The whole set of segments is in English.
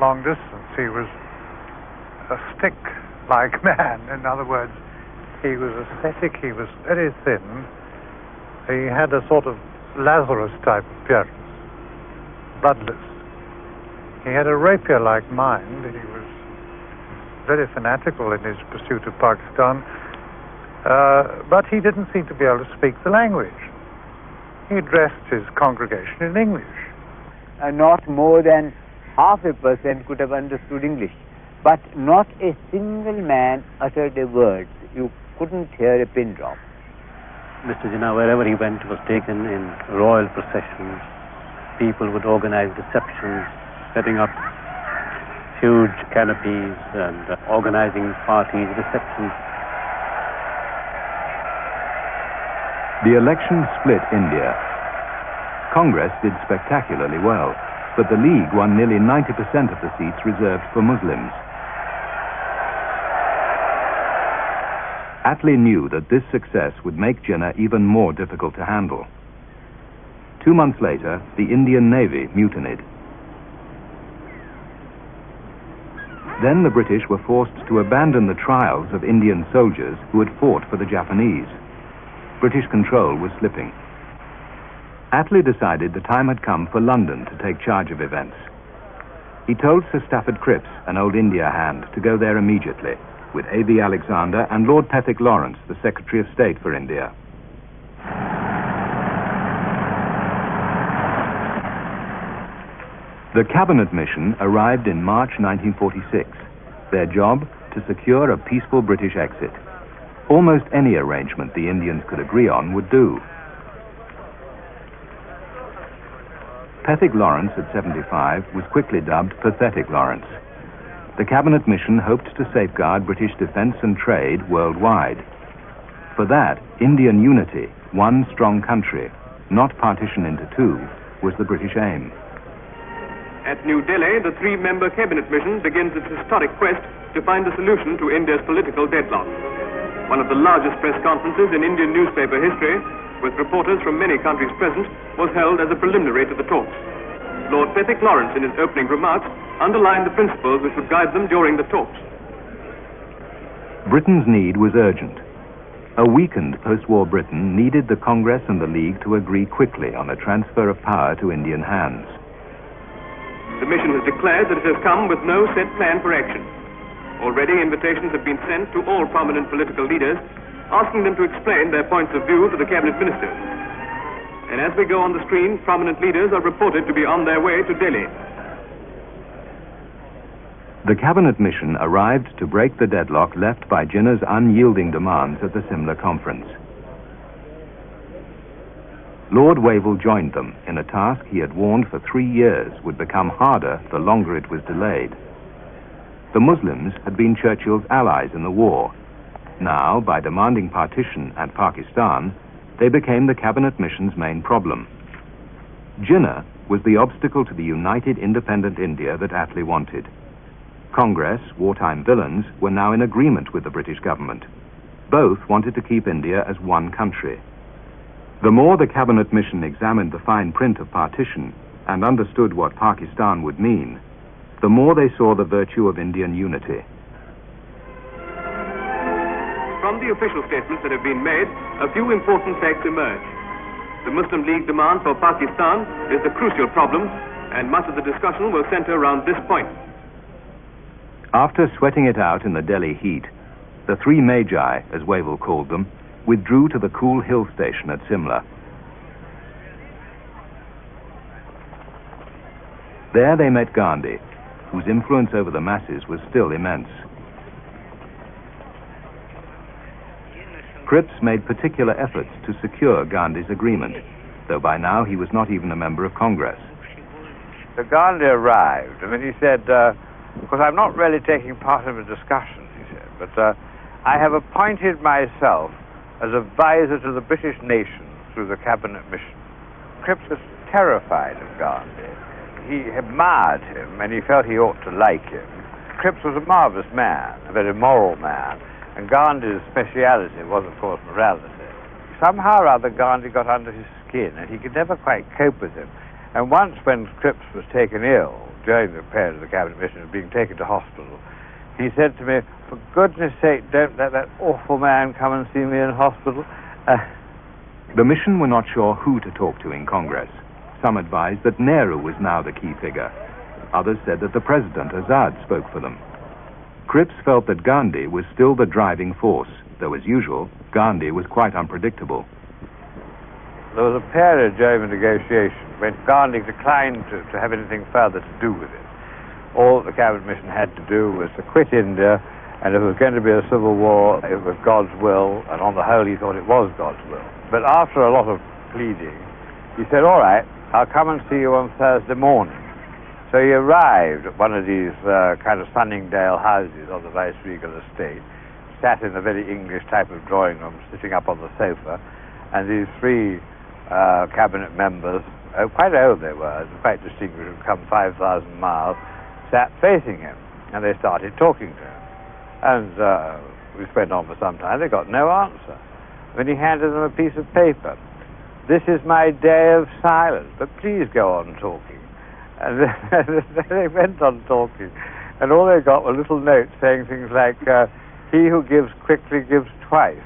long distance. He was a stick-like man. In other words, he was ascetic, he was very thin. He had a sort of Lazarus-type appearance, bloodless. He had a rapier-like mind. He was very fanatical in his pursuit of Pakistan, but he didn't seem to be able to speak the language. He addressed his congregation in English. Not more than 0.5% could have understood English, but not a single man uttered a word. You couldn't hear a pin drop. Mr. Jinnah, wherever he went, was taken in royal processions. People would organize receptions, setting up huge canopies and organizing parties, receptions. The election split India. Congress did spectacularly well, but the League won nearly 90% of the seats reserved for Muslims. Attlee knew that this success would make Jinnah even more difficult to handle. 2 months later, the Indian Navy mutinied. Then the British were forced to abandon the trials of Indian soldiers who had fought for the Japanese. British control was slipping. Attlee decided the time had come for London to take charge of events. He told Sir Stafford Cripps, an old India hand, to go there immediately, with A.B. Alexander and Lord Pethick Lawrence, the Secretary of State for India. The Cabinet Mission arrived in March 1946. Their job, to secure a peaceful British exit. Almost any arrangement the Indians could agree on would do. Pethick Lawrence, at 75, was quickly dubbed Pathetic Lawrence. The Cabinet Mission hoped to safeguard British defense and trade worldwide. For that, Indian unity, one strong country, not partition into two, was the British aim. At New Delhi, the 3-member Cabinet Mission begins its historic quest to find a solution to India's political deadlock. One of the largest press conferences in Indian newspaper history, with reporters from many countries present, was held as a preliminary to the talks. Lord Pethick Lawrence, in his opening remarks, underlined the principles which would guide them during the talks. Britain's need was urgent. A weakened post-war Britain needed the Congress and the League to agree quickly on a transfer of power to Indian hands. The mission has declared that it has come with no set plan for action. Already invitations have been sent to all prominent political leaders, asking them to explain their points of view to the cabinet ministers. And as we go on the screen, prominent leaders are reported to be on their way to Delhi. The Cabinet Mission arrived to break the deadlock left by Jinnah's unyielding demands at the Simla conference. Lord Wavell joined them in a task he had warned for 3 years would become harder the longer it was delayed. The Muslims had been Churchill's allies in the war. Now, by demanding partition and Pakistan, they became the Cabinet Mission's main problem. Jinnah was the obstacle to the united independent India that Attlee wanted. Congress, wartime villains, were now in agreement with the British government. Both wanted to keep India as one country. The more the Cabinet Mission examined the fine print of partition and understood what Pakistan would mean, the more they saw the virtue of Indian unity. From the official statements that have been made, a few important facts emerge. The Muslim League demand for Pakistan is the crucial problem, and much of the discussion will center around this point. After sweating it out in the Delhi heat, the 3 Magi, as Wavell called them, withdrew to the cool hill station at Simla. There they met Gandhi, whose influence over the masses was still immense. Cripps made particular efforts to secure Gandhi's agreement, though by now he was not even a member of Congress. So Gandhi arrived. I mean, he said, because I'm not really taking part in the discussions, he said, but I have appointed myself as advisor to the British nation through the Cabinet Mission. Cripps was terrified of Gandhi. He admired him, and he felt he ought to like him. Cripps was a marvelous man, a very moral man, and Gandhi's speciality was, of course, morality. Somehow or other, Gandhi got under his skin, and he could never quite cope with him. And once, when Cripps was taken ill, during the period of the cabinet mission, was being taken to hospital, he said to me, "For goodness sake, don't let that awful man come and see me in hospital." The mission were not sure who to talk to in Congress. Some advised that Nehru was now the key figure. Others said that the President, Azad, spoke for them. Cripps felt that Gandhi was still the driving force, though as usual, Gandhi was quite unpredictable. There was a period during the negotiation when Gandhi declined to have anything further to do with it. All that the cabinet mission had to do was to quit India, and if there was going to be a civil war, it was God's will, and on the whole he thought it was God's will. But after a lot of pleading, he said, "All right, I'll come and see you on Thursday morning." So he arrived at one of these kind of Sunningdale houses on the Viceregal estate, sat in a very English type of drawing room, sitting up on the sofa, and these three cabinet members, quite old they were, quite distinguished, had come 5,000 miles, sat facing him, and they started talking to him. And we went on for some time. They got no answer. Then he handed them a piece of paper. "This is my day of silence, but please go on talking." And they went on talking, and all they got were little notes saying things like, "He who gives quickly gives twice."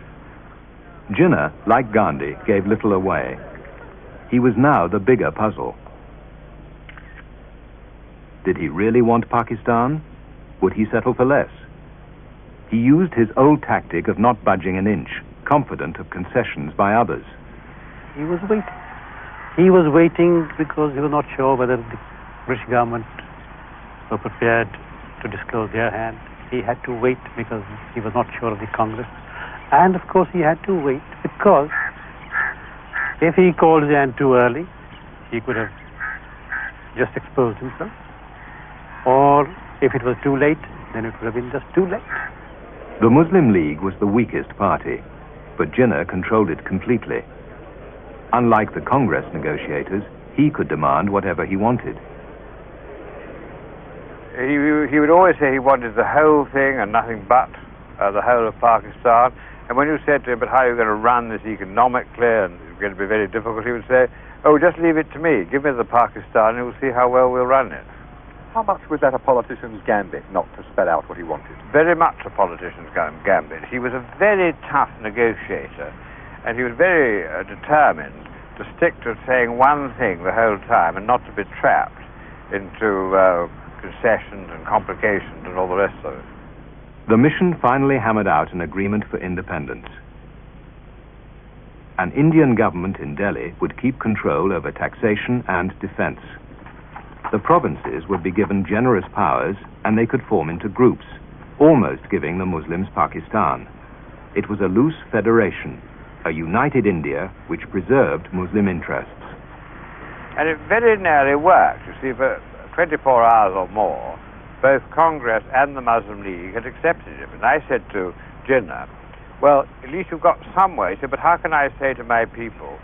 Jinnah, like Gandhi, gave little away. He was now the bigger puzzle. Did he really want Pakistan? Would he settle for less? He used his old tactic of not budging an inch, confident of concessions by others. He was waiting. He was waiting because he was not sure whether the British government were prepared to disclose their hand. He had to wait because he was not sure of the Congress. And of course he had to wait because if he called the hand too early, he could have just exposed himself. Or if it was too late, then it would have been just too late. The Muslim League was the weakest party, but Jinnah controlled it completely. Unlike the Congress negotiators, he could demand whatever he wanted. He would always say he wanted the whole thing and nothing but the whole of Pakistan. And when you said to him, "But how are you going to run this economically, and it's going to be very difficult," he would say, "Oh, just leave it to me. Give me the Pakistan, and we'll see how well we'll run it." How much was that a politician's gambit not to spell out what he wanted? Very much a politician's gambit. He was a very tough negotiator, and he was very determined to stick to saying one thing the whole time and not to be trapped into concessions and complications and all the rest of it. The mission finally hammered out an agreement for independence. An Indian government in Delhi would keep control over taxation and defense. The provinces would be given generous powers, and they could form into groups, almost giving the Muslims Pakistan. It was a loose federation, a united India which preserved Muslim interests. And it very nearly worked. You see, for 24 hours or more, both Congress and the Muslim League had accepted it. And I said to Jinnah, "Well, at least you've got some way." He said, "But how can I say to my people,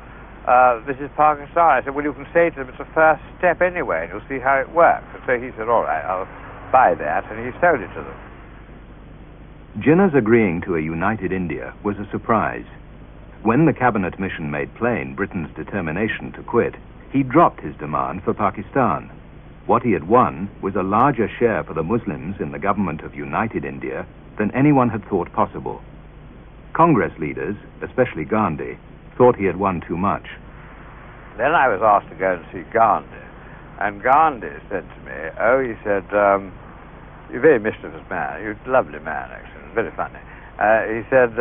this is Pakistan?" I said, "Well, you can say to them it's a first step anyway, and you'll see how it works." And so he said, "All right, I'll buy that," and he sold it to them. Jinnah's agreeing to a united India was a surprise. When the cabinet mission made plain Britain's determination to quit, he dropped his demand for Pakistan. What he had won was a larger share for the Muslims in the government of united India than anyone had thought possible. Congress leaders, especially Gandhi, thought he had won too much. Then I was asked to go and see Gandhi, and Gandhi said to me, "Oh," he said, "you're a very mischievous man. You're a lovely man, actually. Very funny." He said,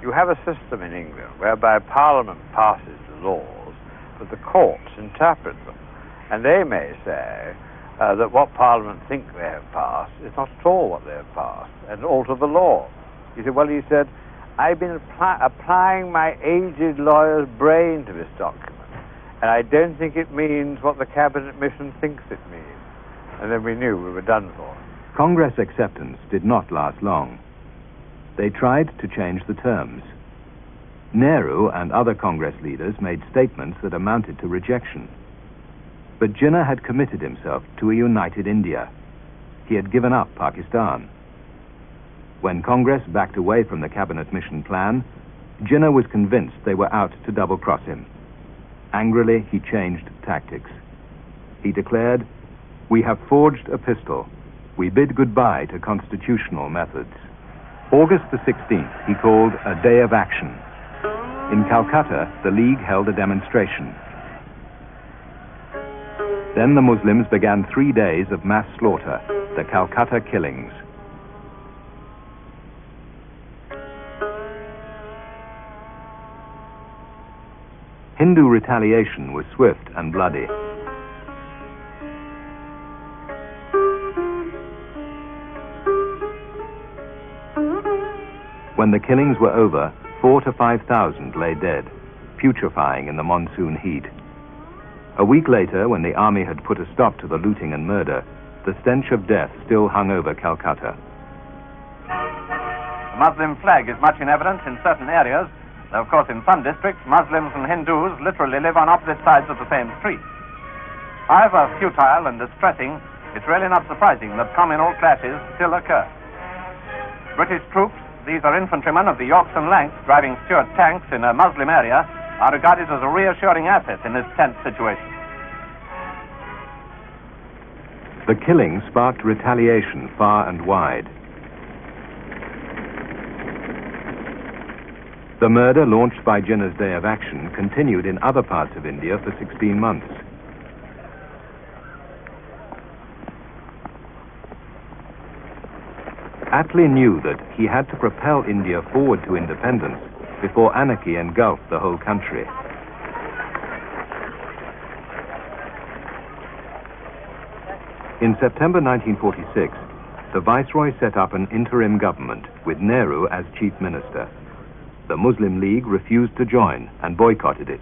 "You have a system in England whereby Parliament passes the laws, but the courts interpret them. And they may say that what Parliament think they have passed is not at all what they have passed, and alter the law." He said, "Well," he said, "I've been applying my aged lawyer's brain to this document, and I don't think it means what the cabinet mission thinks it means." And then we knew we were done for. Congress acceptance did not last long. They tried to change the terms. Nehru and other Congress leaders made statements that amounted to rejection. But Jinnah had committed himself to a united India. He had given up Pakistan. When Congress backed away from the cabinet mission plan, Jinnah was convinced they were out to double-cross him. Angrily, he changed tactics. he declared, "We have forged a pistol. We bid goodbye to constitutional methods." August the 16th he called a day of action. In Calcutta, the League held a demonstration. Then the Muslims began 3 days of mass slaughter, the Calcutta killings. Hindu retaliation was swift and bloody. When the killings were over, 4,000 to 5,000 lay dead, putrefying in the monsoon heat. A week later, when the army had put a stop to the looting and murder, the stench of death still hung over Calcutta. The Muslim flag is much in evidence in certain areas, though of course in some districts Muslims and Hindus literally live on opposite sides of the same street. However futile and distressing, it's really not surprising that communal clashes still occur. British troops, these are infantrymen of the Yorks and Lancs driving Stuart tanks in a Muslim area, are regarded as a reassuring asset in this tense situation. The killing sparked retaliation far and wide. The murder launched by Jinnah's Day of Action continued in other parts of India for 16 months. Attlee knew that he had to propel India forward to independence before anarchy engulfed the whole country. In September 1946, the Viceroy set up an interim government with Nehru as chief minister. The Muslim League refused to join and boycotted it.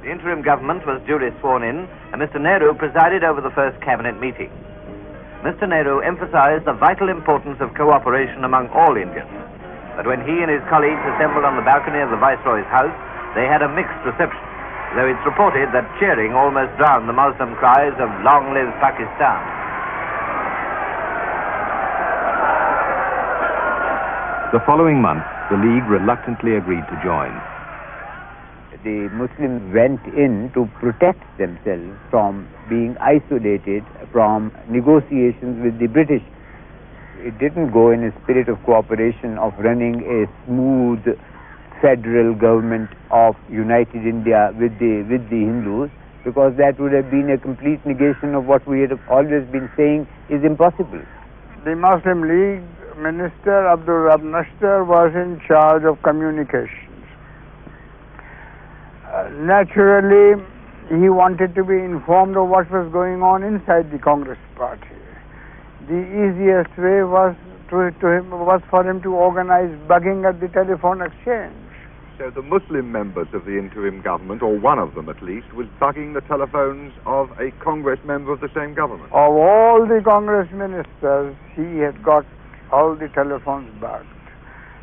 The interim government was duly sworn in, and Mr. Nehru presided over the first cabinet meeting. Mr. Nehru emphasized the vital importance of cooperation among all Indians. But when he and his colleagues assembled on the balcony of the Viceroy's house, they had a mixed reception, though it's reported that cheering almost drowned the Muslim cries of "Long live Pakistan." The following month, the League reluctantly agreed to join. The Muslims went in to protect themselves from being isolated from negotiations with the British. It didn't go in a spirit of cooperation of running a smooth federal government of united India with the Hindus, because that would have been a complete negation of what we had always been saying is impossible. The Muslim League Minister Abdul Rab Nashtar was in charge of communications. Naturally, he wanted to be informed of what was going on inside the Congress party. The easiest way was for him to organize bugging at the telephone exchange. So the Muslim members of the interim government, or one of them at least, was bugging the telephones of a Congress member of the same government? Of all the Congress ministers, he had got all the telephones bugged.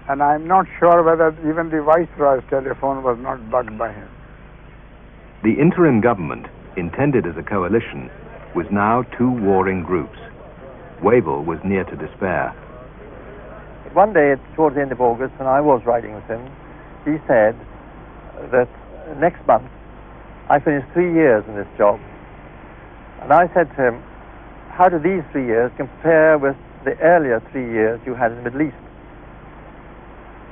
And I'm not sure whether even the Viceroy's telephone was not bugged by him. The interim government, intended as a coalition, was now two warring groups. Wavell was near to despair. One day, towards the end of August, when I was riding with him, he said that next month I finished 3 years in this job. And I said to him, how do these 3 years compare with the earlier 3 years you had in the Middle East?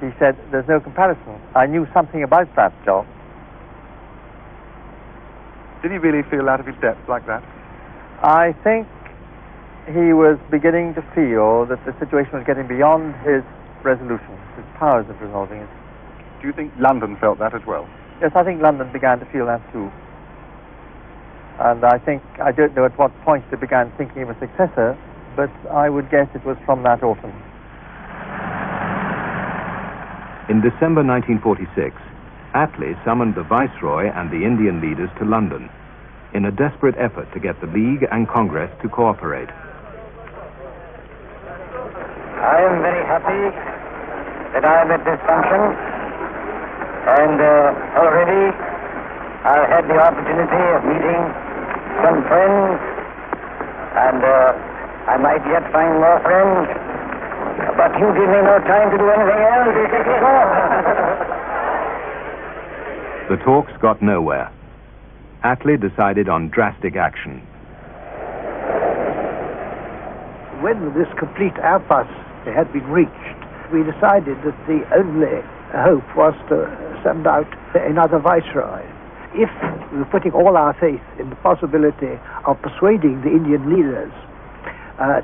He said, there's no comparison. I knew something about that job. Did he really feel out of his depth like that? I think he was beginning to feel that the situation was getting beyond his resolution, his powers of resolving it. Do you think London felt that as well? Yes, I think London began to feel that too. And I don't know at what point they began thinking of a successor, but I would guess it was from that autumn. In December 1946, Attlee summoned the Viceroy and the Indian leaders to London in a desperate effort to get the League and Congress to cooperate. I am very happy that I am at this function, and already I had the opportunity of meeting some friends, and I might yet find more friends, but you give me no time to do anything else. The talks got nowhere. Attlee decided on drastic action. When this complete impasse had been reached, we decided that the only hope was to send out another viceroy. If we were putting all our faith in the possibility of persuading the Indian leaders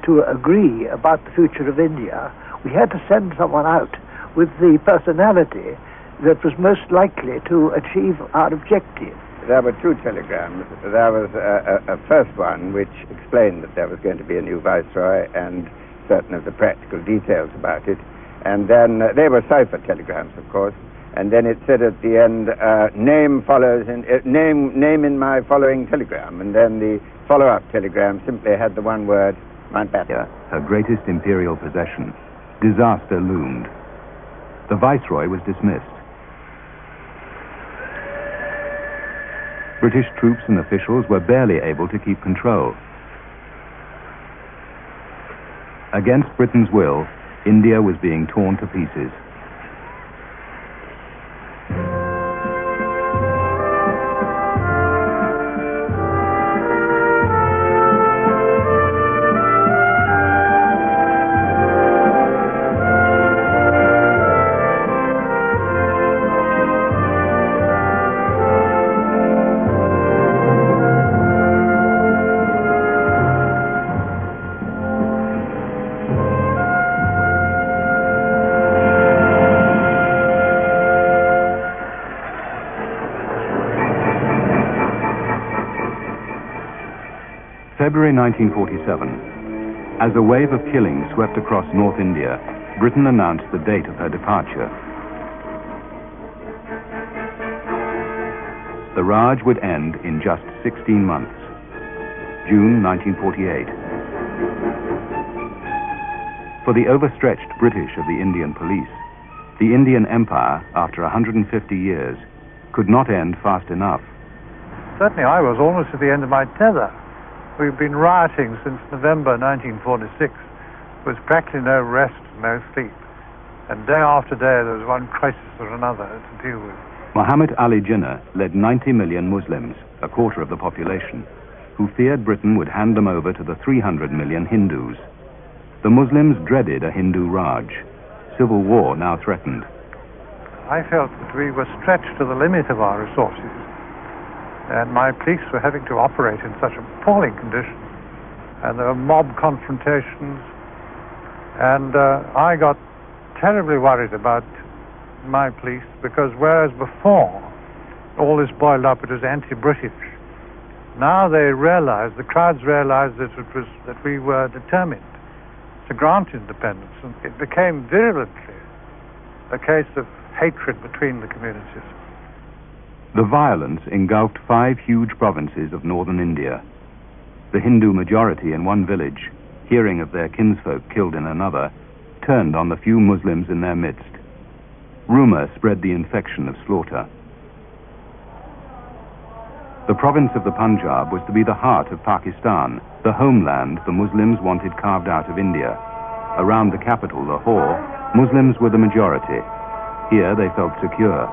to agree about the future of India, we had to send someone out with the personality that was most likely to achieve our objective. There were two telegrams. There was a first one which explained that there was going to be a new viceroy and certain of the practical details about it. And then they were cipher telegrams, of course. And then it said at the end, name follows in name in my following telegram. And then the follow-up telegram simply had the one word, Mountbatten. Her greatest imperial possession. Disaster loomed. The viceroy was dismissed. British troops and officials were barely able to keep control. Against Britain's will, India was being torn to pieces. February 1947. As a wave of killing swept across North India, Britain announced the date of her departure. The Raj would end in just 16 months. June 1948. For the overstretched British of the Indian police, the Indian Empire, after 150 years, could not end fast enough. Certainly I was almost at the end of my tether. We've been rioting since November 1946, with practically no rest, no sleep. And day after day there was one crisis or another to deal with. Muhammad Ali Jinnah led 90 million Muslims, a quarter of the population, who feared Britain would hand them over to the 300 million Hindus. The Muslims dreaded a Hindu Raj. Civil war now threatened. I felt that we were stretched to the limit of our resources, and my police were having to operate in such appalling conditions, and there were mob confrontations, and I got terribly worried about my police, because whereas before all this boiled up, it was anti-British, now they realized, the crowds realized that we were determined to grant independence, and it became virulently a case of hatred between the communities. The violence engulfed 5 huge provinces of northern India. The Hindu majority in one village, hearing of their kinsfolk killed in another, turned on the few Muslims in their midst. Rumor spread the infection of slaughter. The province of the Punjab was to be the heart of Pakistan, the homeland the Muslims wanted carved out of India. Around the capital, Lahore, Muslims were the majority. Here they felt secure.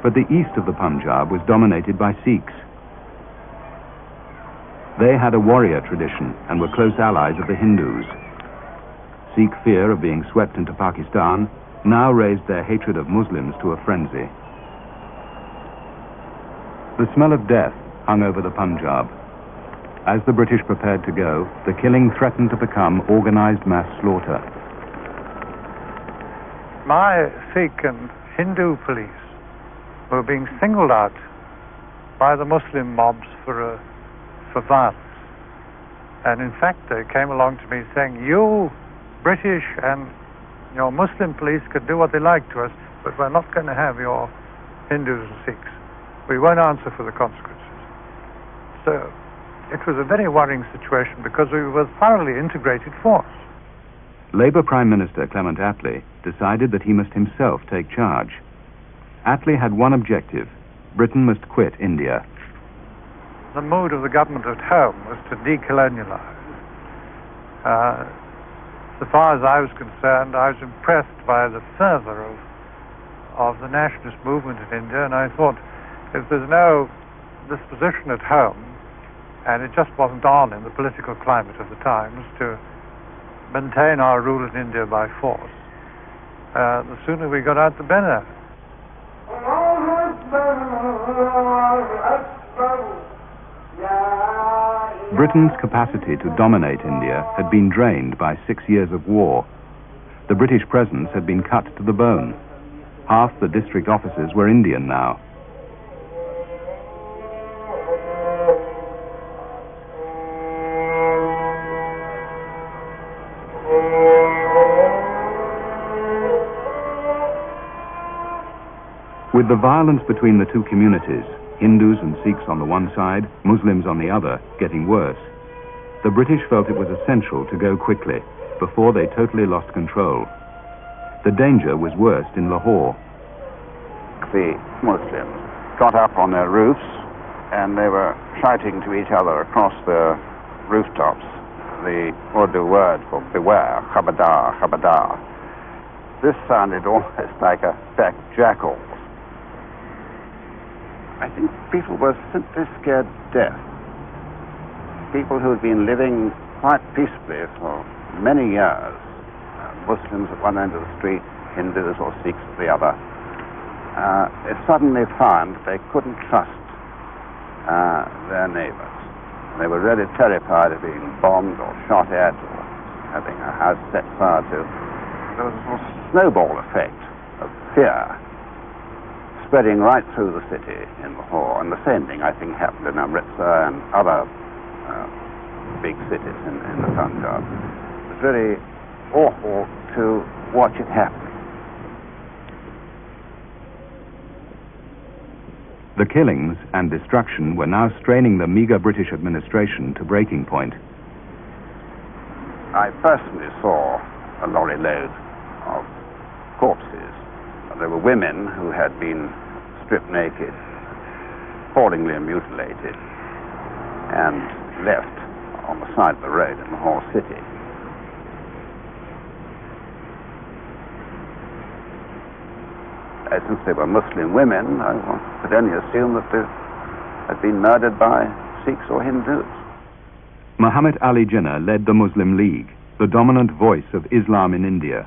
But the east of the Punjab was dominated by Sikhs. They had a warrior tradition and were close allies of the Hindus. Sikh fear of being swept into Pakistan now raised their hatred of Muslims to a frenzy. The smell of death hung over the Punjab. As the British prepared to go, the killing threatened to become organized mass slaughter. My Sikh and Hindu police were being singled out by the Muslim mobs for violence. And in fact, they came along to me saying, you British and your Muslim police could do what they like to us, but we're not going to have your Hindus and Sikhs. We won't answer for the consequences. So it was a very worrying situation because we were a thoroughly integrated force. Labour Prime Minister Clement Attlee decided that he must himself take charge. Attlee had one objective: Britain must quit India. The mood of the government at home was to decolonialize. So far as I was concerned, I was impressed by the fervor of the nationalist movement in India, and I thought if there's no disposition at home, and it just wasn't on in the political climate of the times to maintain our rule in India by force, the sooner we got out the better. Britain's capacity to dominate India had been drained by 6 years of war. The British presence had been cut to the bone. Half the district officers were Indian now. With the violence between the two communities, Hindus and Sikhs on the one side, Muslims on the other, getting worse, the British felt it was essential to go quickly before they totally lost control. The danger was worst in Lahore. The Muslims got up on their roofs and they were shouting to each other across the rooftops the Urdu word for beware, khabardar, khabardar. This sounded almost like a pack of jackals. I think people were simply scared to death. People who had been living quite peacefully for many years, Muslims at one end of the street, Hindus or Sikhs at the other, they suddenly found they couldn't trust their neighbors. They were really terrified of being bombed or shot at or having a house set fire to. There was a sort of snowball effect of fear spreading right through the city in Lahore, and the same thing I think happened in Amritsar and other big cities in the Punjab. It was very awful to watch it happen. The killings and destruction were now straining the meager British administration to breaking point. I personally saw a lorry load of corpses. There were women who had been stripped naked, appallingly mutilated, and left on the side of the road in Lahore City. Since they were Muslim women, I could only assume that they had been murdered by Sikhs or Hindus. Muhammad Ali Jinnah led the Muslim League, the dominant voice of Islam in India.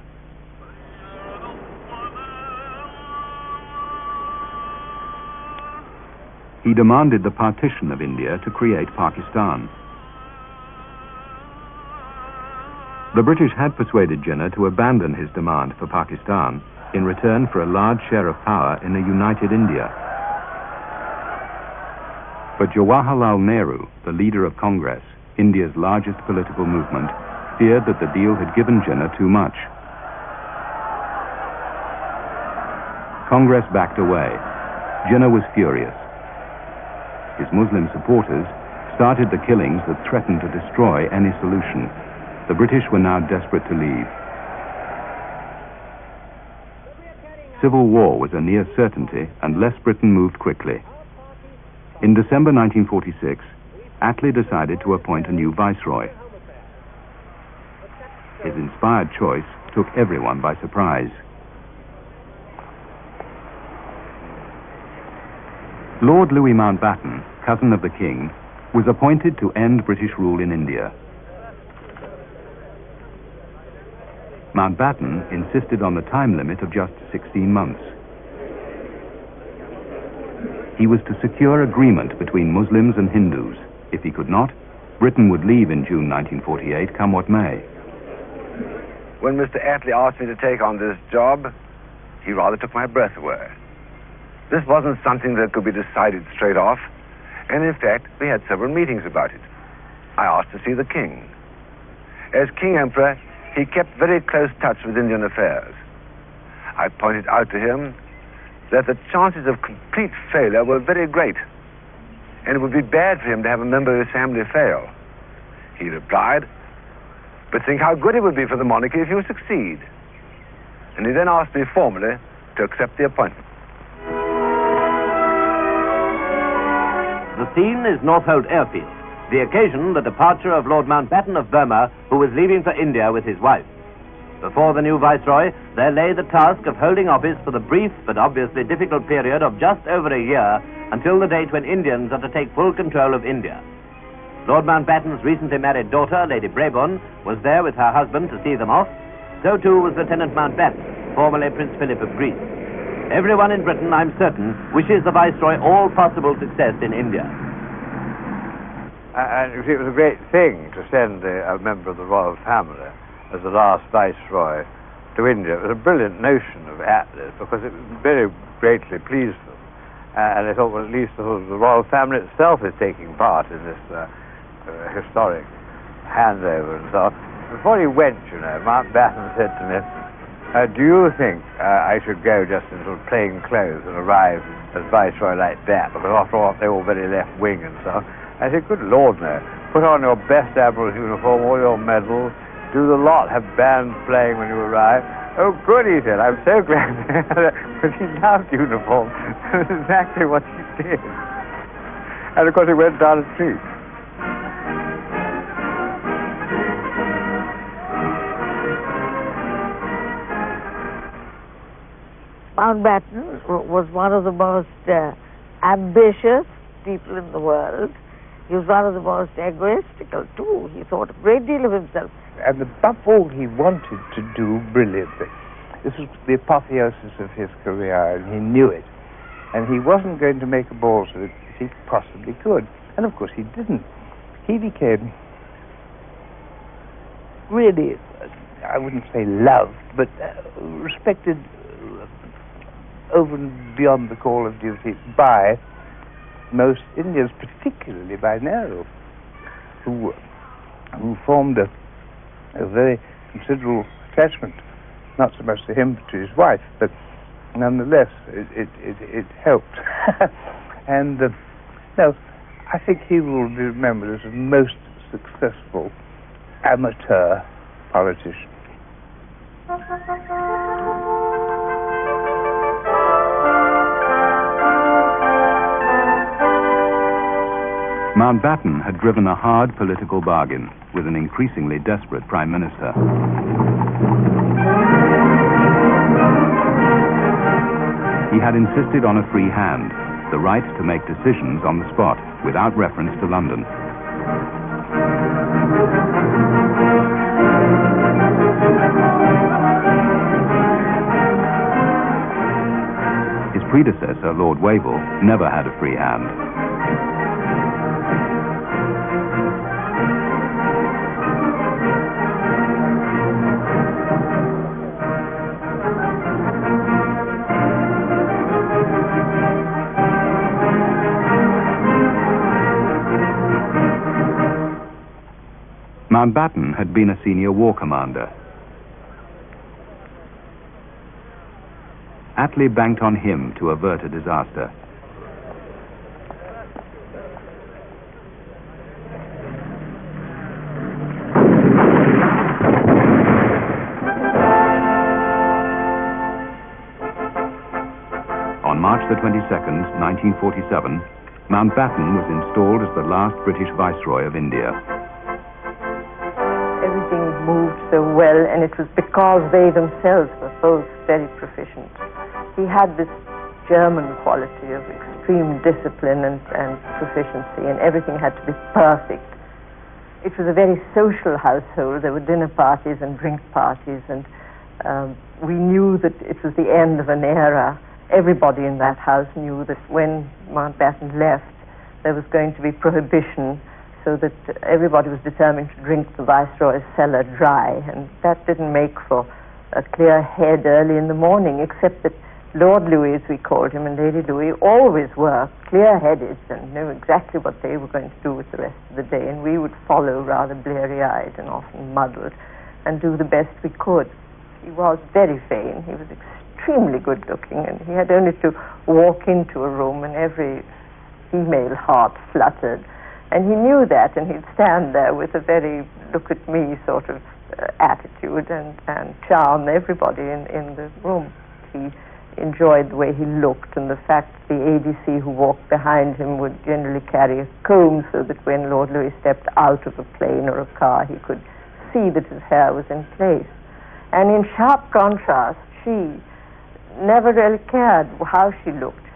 He demanded the partition of India to create Pakistan. The British had persuaded Jinnah to abandon his demand for Pakistan in return for a large share of power in a united India. But Jawaharlal Nehru, the leader of Congress, India's largest political movement, feared that the deal had given Jinnah too much. Congress backed away. Jinnah was furious. His Muslim supporters started the killings that threatened to destroy any solution. The British were now desperate to leave. Civil war was a near certainty unless Britain moved quickly. In December 1946, Attlee decided to appoint a new viceroy. His inspired choice took everyone by surprise. Lord Louis Mountbatten, cousin of the King, was appointed to end British rule in India. Mountbatten insisted on the time limit of just 16 months. He was to secure agreement between Muslims and Hindus. If he could not, Britain would leave in June 1948, come what may. When Mr. Attlee asked me to take on this job, he rather took my breath away. This wasn't something that could be decided straight off, and in fact, we had several meetings about it. I asked to see the King. As King Emperor, he kept very close touch with Indian affairs. I pointed out to him that the chances of complete failure were very great, and it would be bad for him to have a member of his family fail. He replied, "But think how good it would be for the monarchy if you succeed." And he then asked me formally to accept the appointment. The scene is Northolt Airfield, the occasion the departure of Lord Mountbatten of Burma, who was leaving for India with his wife. Before the new Viceroy, there lay the task of holding office for the brief but obviously difficult period of just over a year until the date when Indians are to take full control of India. Lord Mountbatten's recently married daughter, Lady Brabourne, was there with her husband to see them off. So too was Lieutenant Mountbatten, formerly Prince Philip of Greece. Everyone in Britain, I'm certain, wishes the Viceroy all possible success in India. And you see, it was a great thing to send a member of the royal family as the last Viceroy to India. It was a brilliant notion of Attlee's because it very greatly pleased them. And they thought, well, at least the royal family itself is taking part in this historic handover and so on. Before he went, you know, Mountbatten said to me, do you think I should go just in sort of plain clothes and arrive as Viceroy like that? Because after all, they're all very left-wing and so on. I said, good Lord, no. Put on your best Admiral's uniform, all your medals, do the lot, have bands playing when you arrive. Oh, good, he said. I'm so glad. Because he loved uniform. That's exactly what he did. And, of course, he went down the street. Mountbatten was one of the most ambitious people in the world. He was one of the most egoistical, too. He thought a great deal of himself. And above all, he wanted to do brilliantly. This was the apotheosis of his career, and he knew it. And he wasn't going to make a balls of it as he possibly could. And, of course, he didn't. He became really, I wouldn't say loved, but respected over and beyond the call of duty by most Indians, particularly by Nehru, who formed a very considerable attachment, not so much to him but to his wife, but nonetheless it helped. And no, I think he will be remembered as a most successful amateur politician. Mountbatten had driven a hard political bargain with an increasingly desperate Prime Minister. He had insisted on a free hand, the right to make decisions on the spot without reference to London. His predecessor, Lord Wavell, never had a free hand. Mountbatten had been a senior war commander. Attlee banked on him to avert a disaster. On March the 22nd, 1947, Mountbatten was installed as the last British Viceroy of India. Everything moved so well, and it was because they themselves were both very proficient. He had this German quality of extreme discipline and proficiency, and everything had to be perfect. It was a very social household. There were dinner parties and drink parties, and we knew that it was the end of an era. Everybody in that house knew that when Mountbatten left, there was going to be prohibition, so that everybody was determined to drink the Viceroy's cellar dry, and that didn't make for a clear head early in the morning, except that Lord Louis, as we called him, and Lady Louis always were clear-headed and knew exactly what they were going to do with the rest of the day, and we would follow rather bleary-eyed and often muddled and do the best we could. He was very vain. He was extremely good-looking, and he had only to walk into a room and every female heart fluttered. And he knew that, and he'd stand there with a very look-at-me sort of attitude and charm everybody in the room. He enjoyed the way he looked, and the fact that the ADC who walked behind him would generally carry a comb so that when Lord Louis stepped out of a plane or a car, he could see that his hair was in place. And in sharp contrast, she never really cared how she looked.